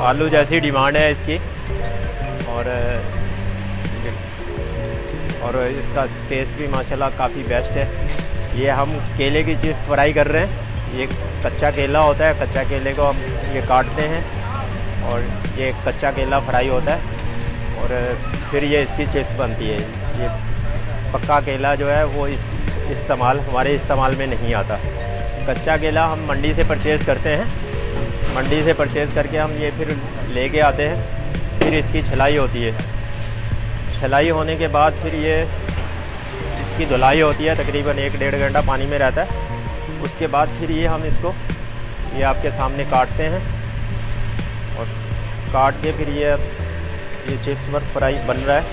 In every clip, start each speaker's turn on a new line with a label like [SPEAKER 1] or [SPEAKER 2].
[SPEAKER 1] आलू जैसी डिमांड है इसकी। और इसका टेस्ट भी माशाल्लाह काफ़ी बेस्ट है। ये हम केले की चिप्स फ्राई कर रहे हैं। ये कच्चा केला होता है, कच्चा केले को हम ये काटते हैं और ये कच्चा केला फ्राई होता है और फिर ये इसकी चिप्स बनती है। ये पक्का केला जो है वो हमारे इस्तेमाल में नहीं आता। कच्चा केला हम मंडी से परचेज़ करते हैं, मंडी से परचेज़ करके हम ये फिर लेके आते हैं। फिर इसकी छलाई होती है, छलाई होने के बाद फिर ये इसकी धुलाई होती है, तकरीबन 1-1.5 घंटा पानी में रहता है। उसके बाद फिर ये हम इसको ये आपके सामने काटते हैं और काट के फिर ये चिप्स पर फ्राई बन रहा है।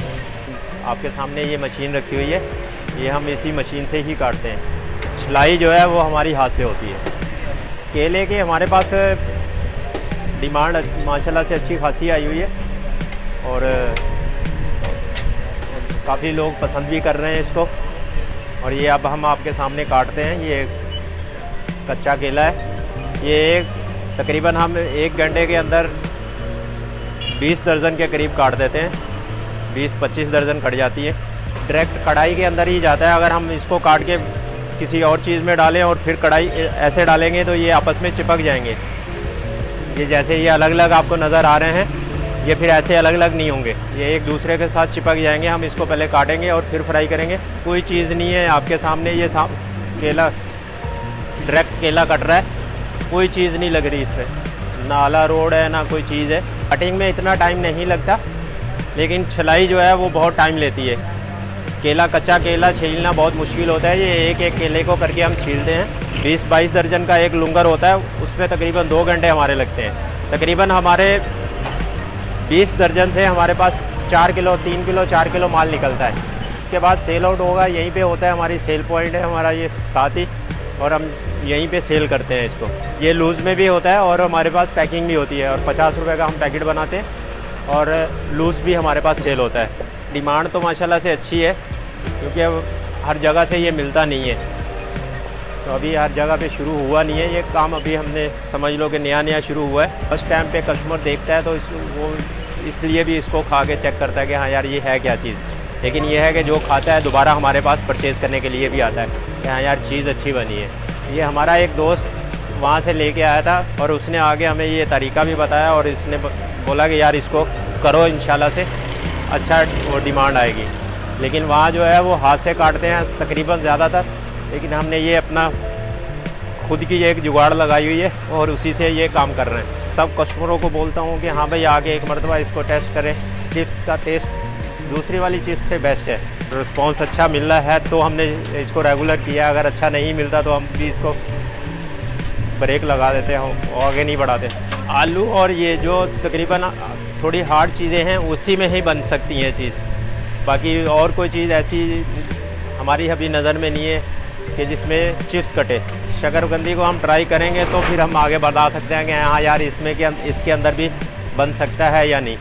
[SPEAKER 1] आपके सामने ये मशीन रखी हुई है, ये हम इसी मशीन से ही काटते हैं। छलाई जो है वो हमारी हाथ से होती है। केले के हमारे पास डिमांड माशाल्लाह से अच्छी खासी आई हुई है और काफ़ी लोग पसंद भी कर रहे हैं इसको। और ये अब हम आपके सामने काटते हैं। ये कच्चा केला है, ये तकरीबन हम 1 घंटे के अंदर 20 दर्जन के करीब काट देते हैं। 20-25 दर्जन कट जाती है, डायरेक्ट कढ़ाई के अंदर ही जाता है। अगर हम इसको काट के किसी और चीज़ में डालें और फिर कढ़ाई ऐसे डालेंगे तो ये आपस में चिपक जाएंगे। ये जैसे ये अलग अलग आपको नज़र आ रहे हैं, ये फिर ऐसे अलग अलग नहीं होंगे, ये एक दूसरे के साथ चिपक जाएंगे। हम इसको पहले काटेंगे और फिर फ्राई करेंगे। कोई चीज़ नहीं है आपके सामने, ये केला डायरेक्ट केला कट रहा है, कोई चीज़ नहीं लग रही इसमें, ना आला रोड है ना कोई चीज़ है। कटिंग में इतना टाइम नहीं लगता, लेकिन छलाई जो है वो बहुत टाइम लेती है। केला कच्चा केला छीलना बहुत मुश्किल होता है। ये एक केले को करके हम छीलते हैं। 20-22 दर्जन का एक लुंगर होता है, उसमें तकरीबन 2 घंटे हमारे लगते हैं। तकरीबन हमारे 20 दर्जन से हमारे पास 4 किलो 3 किलो 4 किलो माल निकलता है। इसके बाद सेल आउट होगा, यहीं पे होता है, हमारी सेल पॉइंट है हमारा ये साथ ही, और हम यहीं पे सेल करते हैं इसको। ये लूज़ में भी होता है और हमारे पास पैकिंग भी होती है, और 50 रुपये का हम पैकेट बनाते हैं और लूज़ भी हमारे पास सेल होता है। डिमांड तो माशाल्लाह से अच्छी है, क्योंकि अब हर जगह से ये मिलता नहीं है, तो अभी हर जगह पे शुरू हुआ नहीं है ये काम। अभी हमने समझ लो कि नया शुरू हुआ है। फर्स्ट टाइम पे कस्टमर देखता है तो वो इसलिए भी इसको खा के चेक करता है कि हाँ यार ये है क्या चीज़। लेकिन ये है कि जो खाता है दोबारा हमारे पास परचेज़ करने के लिए भी आता है कि हाँ यार चीज़ अच्छी बनी है। ये हमारा एक दोस्त वहाँ से लेके आया था और उसने आगे हमें ये तरीका भी बताया और इसने बोला कि यार इसको करो, इंशाल्लाह से अच्छा वो डिमांड आएगी। लेकिन वहाँ जो है वो हाथ से काटते हैं तकरीबन ज़्यादातर, लेकिन हमने ये अपना खुद की एक जुगाड़ लगाई हुई है और उसी से ये काम कर रहे हैं। सब कस्टमरों को बोलता हूँ कि हाँ भाई आगे एक मरतबा इसको टेस्ट करें। चिप्स का टेस्ट दूसरी वाली चिप्स से बेस्ट है। रिस्पॉन्स अच्छा मिल रहा है तो हमने इसको रेगुलर किया। अगर अच्छा नहीं मिलता तो हम भी इसको ब्रेक लगा देते हैं और आगे नहीं बढ़ाते। आलू और ये जो तकरीबन थोड़ी हार्ड चीज़ें हैं उसी में ही बन सकती हैं चीज़, बाकी और कोई चीज़ ऐसी हमारी अभी नज़र में नहीं है कि जिसमें चिप्स कटे। शकरकंदी को हम ट्राई करेंगे तो फिर हम आगे बढ़ा सकते हैं कि हाँ यार इसमें कि इसके अंदर भी बन सकता है या नहीं।